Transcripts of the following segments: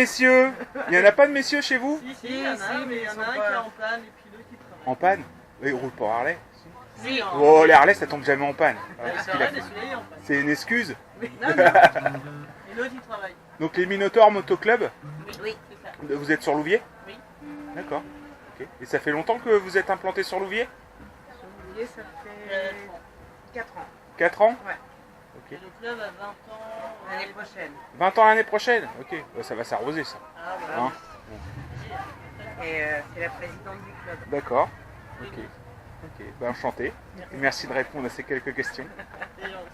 messieurs? Il y en a pas de messieurs chez vous? Si, il y en a, mais il y en a un qui est en panne et puis l'autre qui travaille. En panne? Oui, il roule pour Harley. Si, Oh, les Harley, ça tombe jamais en panne. c'est vrai, mais celui-là, il est en panne. C'est une excuse? Oui, non, non. Et l'autre, il travaille. Donc les Minotaurs Motoclub, Oui, c'est ça. vous êtes sur Louviers? Oui. D'accord. Ok. Et ça fait longtemps que vous êtes implanté sur Louviers? Sur Louviers, ça fait 4 ans. 4 ans? Ouais. Ok. Et le club a 20 ans. L'année prochaine. 20 ans l'année prochaine? Ok. Ouais, ça va s'arroser ça. Ah, voilà. Hein? Et c'est la présidente du club. D'accord. Ok. Ok. Ben, enchanté. Et merci de répondre à ces quelques questions. C'est normal.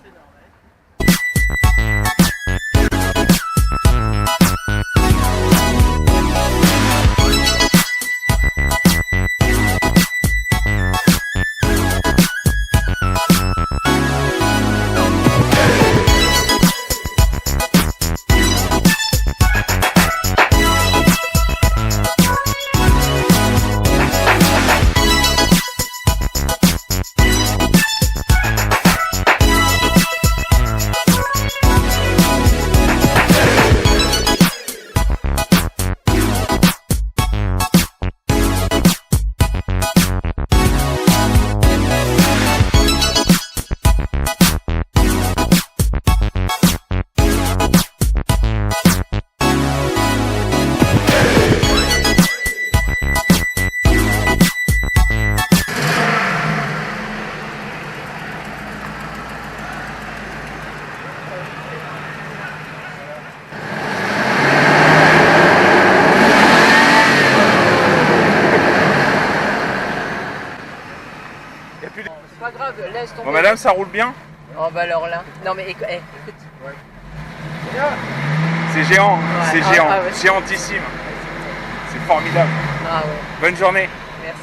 C'est pas grave, laisse tomber. Bon, madame, ça roule bien? Oh bah alors là. Non mais écoute. C'est géant, Ouais. c'est Ah, géant, ah ouais. géantissime. C'est formidable. Ah ouais, Bonne journée. merci.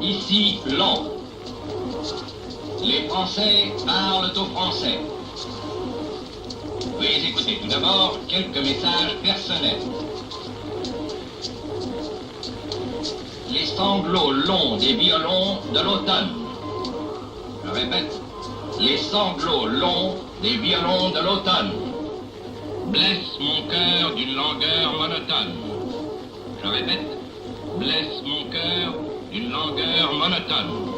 Ici, Londres. Les Français parlent aux Français. Veuillez écouter tout d'abord quelques messages personnels. Les sanglots longs des violons de l'automne. Je répète, les sanglots longs des violons de l'automne blessent mon cœur d'une langueur monotone. Je répète, blessent mon cœur d'une langueur monotone.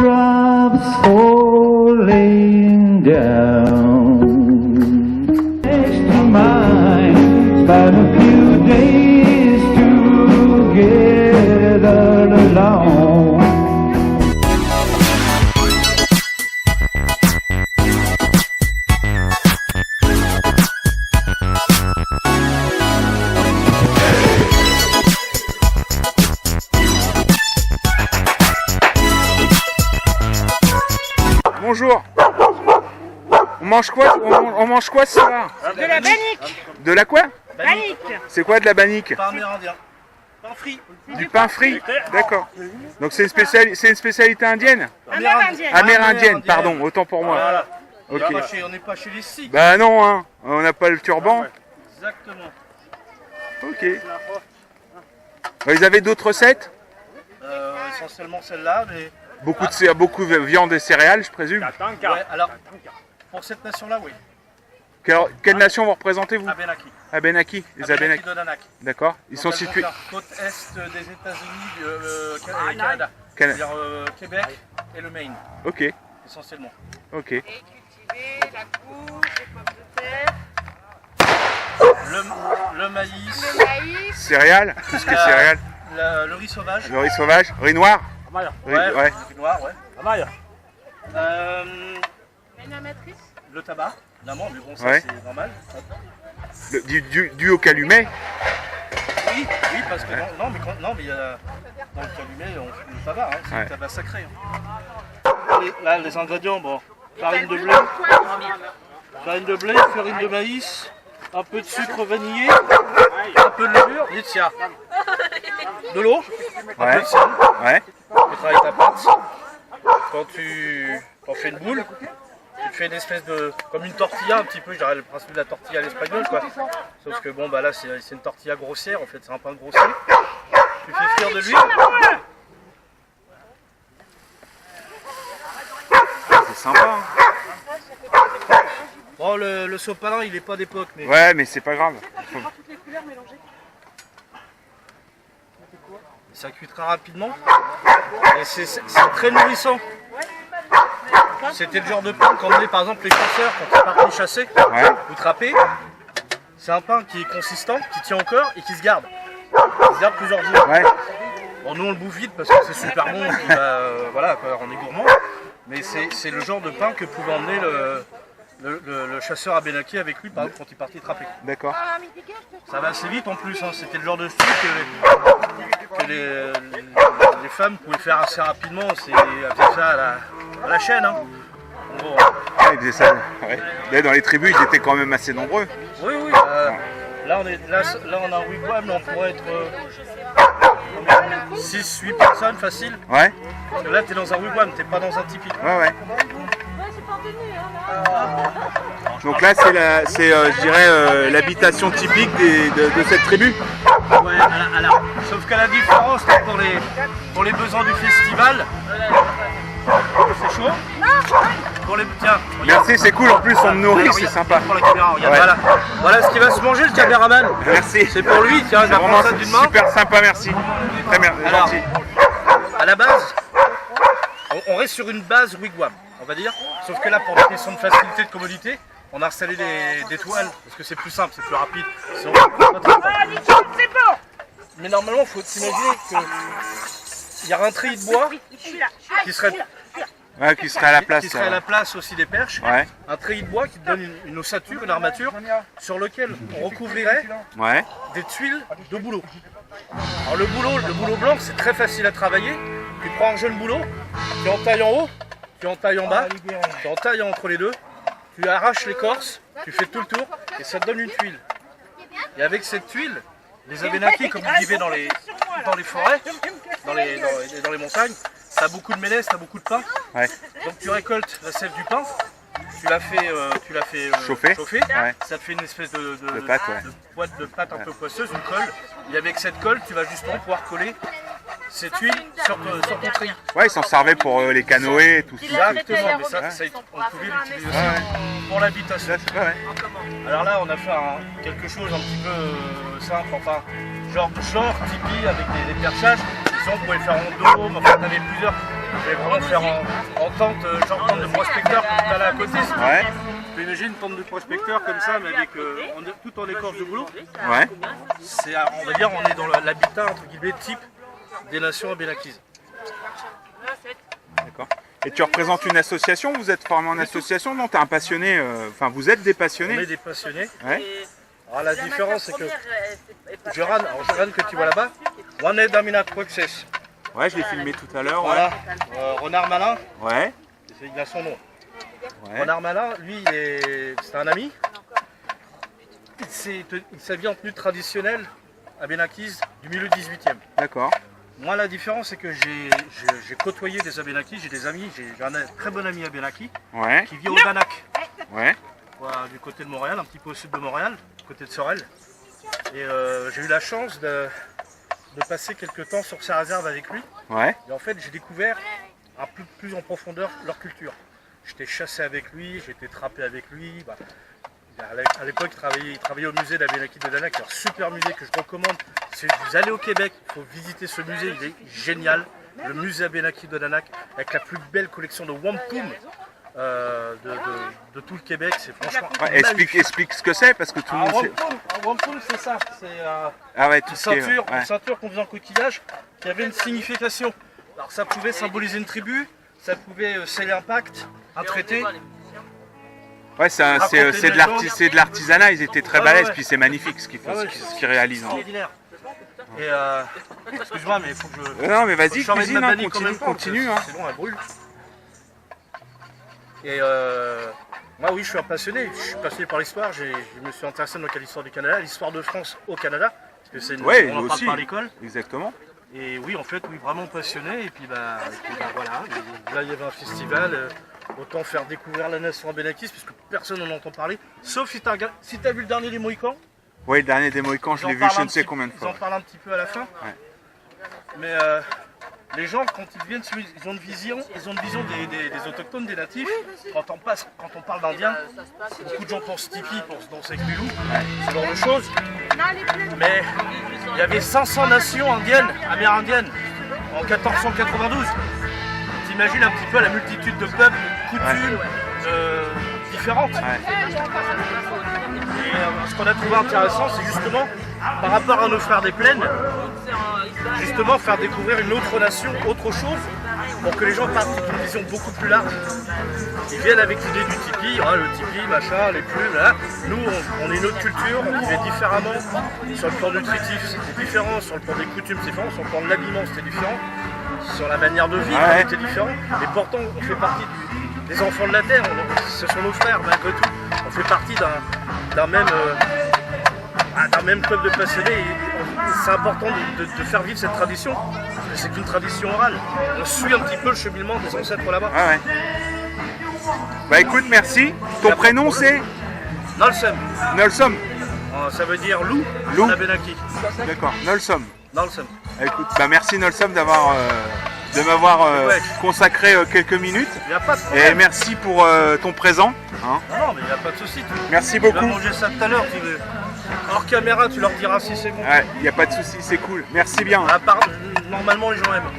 raindrops falling down next to mine, but a few days together alone. Bonjour. On mange quoi? On mange quoi ce soir? De la bannique. De la quoi? Bannique. C'est quoi de la bannique? Pain amérindien. Pain frit. Du pain frit? D'accord. Donc c'est une spécialité indienne? Amérindienne. Amérindienne, pardon, autant pour moi. Voilà. Ok. On n'est pas chez les Sikhs. Bah non, hein. On n'a pas le turban. Exactement. Ok. Vous avez d'autres recettes? Essentiellement celle-là, mais... Beaucoup de viande et céréales, je présume. Ouais, alors, pour cette nation-là, oui. Quelle nation vous représentez, vous? Abenaki. Abenaki, les Abenaki. de Nanak. D'accord. Ils sont Donc, elles situés. vont faire côte est des États-Unis et Canada. C'est-à-dire Québec et le Maine, Ok, essentiellement. ok. Et cultiver la courge, les pommes de terre, Le maïs, le maïs, Céréales, tout ce qui est céréales. le riz sauvage. Le riz sauvage, riz noir. Ouais, Ouais. le riz noir, ouais. une amatrice. Le tabac, évidemment, mais bon, ça Ouais. c'est normal. Du au calumet. Oui, parce que non, mais il y a dans le calumet, on fait le tabac, hein, c'est Ouais. le tabac sacré. Hein. Là, les ingrédients, bon, farine de blé, farine de maïs, un peu de sucre vanillé, un peu de levure, de l'eau, un Ouais. peu de sel, Ouais. tu travailles ta pâte. Quand tu en fais une boule, tu fais une espèce de, comme une tortilla un petit peu, je dirais le principe de la tortilla à l'espagnol, quoi. Sauf que bon, bah là c'est une tortilla grossière, en fait c'est un pain grossier. Tu fais frire de l'huile. C'est sympa. Hein. Bon, le sopalin il est pas d'époque, mais Ouais, mais c'est pas grave. ça cuit très rapidement. Et c'est très nourrissant. C'était le genre de pain qu'emmenaient par exemple les chasseurs quand ils partaient chasser Ouais. ou trapper. C'est un pain qui est consistant, qui tient encore et qui se garde. Il se garde plusieurs jours. Ouais. Bon, nous on le bouffe vite parce que c'est super bon, et puis, bah, voilà, quoi, on est gourmand. Mais c'est le genre de pain que pouvait emmener le chasseur Abenaki avec lui, par exemple, quand il partait trapper. D'accord. Ça va assez vite en plus, hein. C'était le genre de truc que les femmes pouvaient faire assez rapidement. Elles faisaient ça à la chaîne. Hein. Bon, Ouais, ils faisaient ça. Ouais. Là, dans les tribus, ils étaient quand même assez nombreux. oui. Là, on a un wigwam, là, on pourrait être 6-8 personnes facile. Ouais. Parce que là, t'es dans un wigwam, t'es pas dans un tipi. Ouais. Donc là, c'est je dirais, l'habitation typique de cette tribu. Ouais, alors, sauf qu'à la différence, là, pour les besoins du festival, c'est chaud. Pour les, tiens, regarde. Merci, c'est cool. En plus, on me nourrit, c'est sympa. Pour la caméra, regarde, Ouais. voilà ce qu'il va se manger, le caméraman. Merci. C'est pour lui, tiens, je C'est vais prendre vraiment ça d'une main. super sympa, merci. Très bien, Alors, gentil. À la base, on reste sur une base wigwam, on va dire. Sauf que là, pour des questions de facilité, de commodité, on a installé des toiles, parce que c'est plus simple, c'est plus rapide. Sinon, C'est bon. mais normalement, il faut s'imaginer qu'il y a un treillis de bois qui serait Ouais, qui serait à la place. qui serait à la place aussi des perches. Ouais, Un treillis de bois qui te donne une ossature, une armature, sur lequel on recouvrirait ouais, des tuiles de bouleau. Alors le bouleau blanc, c'est très facile à travailler. Tu prends un jeune bouleau, tu entailles en haut, tu entailles en bas, tu entailles entre les deux, tu arraches l'écorce, tu fais tout le tour et ça te donne une tuile. Et avec cette tuile, les Abenaki, comme ils vivaient dans les forêt, dans les montagnes, tu as beaucoup de ménès, tu as beaucoup de pain. ouais. Donc tu récoltes la sève du pain, tu la fais Chauffer. Ouais. ça te fait une espèce de pâte, ouais. de pâte un peu poisseuse, une colle. Et avec cette colle, tu vas justement pouvoir coller cette huile sur ton treillis. Ouais, ils s'en servaient pour les canoës et tout ça. Exactement, mais ça on pouvait l'utiliser aussi pour l'habitation. Ouais. Alors là, on a fait quelque chose un petit peu simple, enfin, genre tipi avec des perchages. Disons, on pouvait faire en dôme, enfin, on avait Je vais vraiment faire en tente, genre tente de prospecteur comme tu as là à côté. Ouais. Tu peux imaginer une tente de prospecteur comme ça, mais avec tout en écorce de boulot. Ouais. C'est, on va dire, on est dans l'habitat entre guillemets type des nations abénaquises. D'accord. Et tu représentes une association? Vous êtes formé en association? Non, tu es un passionné. Enfin, vous êtes des On passionnés. est des passionnés. Ouais. Alors la différence c'est que Joran que tu vois là-bas, One Head Amina Process. Ouais, je l'ai filmé tout à l'heure. Voilà, Renard Malin, Ouais. il a son nom. Ouais. Renard Malin, lui, c'est un ami. Il s'habille en tenue traditionnelle abénakise du milieu 18e. D'accord. Moi, la différence, c'est que j'ai côtoyé des Abénakis, j'ai des amis, j'ai un très bon ami Abénaki Ouais. qui vit au Danak, Ouais. voilà, du côté de Montréal, un petit peu au sud de Montréal, du côté de Sorel. Et j'ai eu la chance de passer quelques temps sur sa réserve avec lui. Ouais. Et en fait, j'ai découvert plus en profondeur leur culture. J'étais chassé avec lui, j'ai été trappé avec lui. Bah, à l'époque, il travaillait au musée d'Abénaki de Danak, un super musée que je recommande. Si vous allez au Québec, il faut visiter ce musée, il est génial. Le musée Abénaki de Danak, avec la plus belle collection de wampum de tout le Québec, c'est franchement Ouais, explique ce que c'est parce que tout le monde sait. wampum, c'est ça, c'est Ah ouais, tout une ce qui est. ceinture, Ouais. une ceinture qu'on faisait en coquillage qui avait une signification. Alors ça pouvait symboliser une tribu, ça pouvait sceller un pacte, un traité. Ouais, c'est de l'artisanat, ils étaient très Ouais, balèzes, ouais. puis c'est magnifique ce qu'ils font, Ah ouais, ce qu'ils réalisent. Hein. Extraordinaire. Et excuse-moi, mais il faut que je. Non, mais vas-y, je t'emmène cuisine, ma hein, vanille quand même pas, continue. parce Hein. que Sinon, elle brûle. Et moi, oui, je suis un passionné. Je suis passionné par l'histoire. Je me suis intéressé donc à l'histoire du Canada, l'histoire de France au Canada, parce que c'est Ouais, on en nous parle aussi. pas à l'école. Exactement. Et oui, en fait, oui, vraiment passionné. Et puis, voilà. Et là, il y avait un festival. Autant faire découvrir la nation abénakise, puisque personne n'en entend parler. Sauf si tu as vu le dernier des Mohicans. Oui, le dernier des Mohicans, je l'ai vu je ne sais combien de Ils en fois. parlent un petit peu à la fin. Ouais. Mais les gens, quand ils viennent, ils ont une vision des autochtones, des natifs. Quand on parle d'indiens, beaucoup de gens pensent tipi, pensent danser avec les loups, ce genre de choses. Mais il y avait 500 nations indiennes, amérindiennes, en 1492. T'imagines un petit peu la multitude de peuples, de coutumes différentes. Ouais. Et ce qu'on a trouvé intéressant, c'est justement, par rapport à nos frères des plaines, justement faire découvrir une autre nation, autre chose, pour que les gens partent avec une vision beaucoup plus large. Ils viennent avec l'idée du tipi, le tipi, machin, les plumes, là. Nous, on est une autre culture, on vivait différemment. Sur le plan nutritif, c'était différent, sur le plan des coutumes, c'est différent, sur le plan de l'habillement, c'était différent, sur la manière de vivre, c'était différent. Et pourtant, on fait partie des enfants de la terre, ce sont nos frères, malgré tout. On fait partie d'un même peuple de passionnés. Et c'est important de faire vivre cette tradition. C'est une tradition orale. On suit un petit peu le cheminement des ancêtres là-bas. Ah ouais. Bah écoute, merci. Ton prénom c'est Nolsem, Nolsom. ça veut dire loup, Loup. en abénaki. D'accord, Nolsom. Nolsem. Écoute, bah merci Nolsom de m'avoir consacré quelques minutes. Il n'y a pas de Et problème. merci pour ton présent. Hein. Non, mais il n'y a pas de souci. Merci Tu vas beaucoup. manger ça tout à l'heure. Hors caméra, tu leur diras si c'est bon. Ouais, il n'y a pas de souci, c'est cool. Merci bien. Normalement, les gens aiment.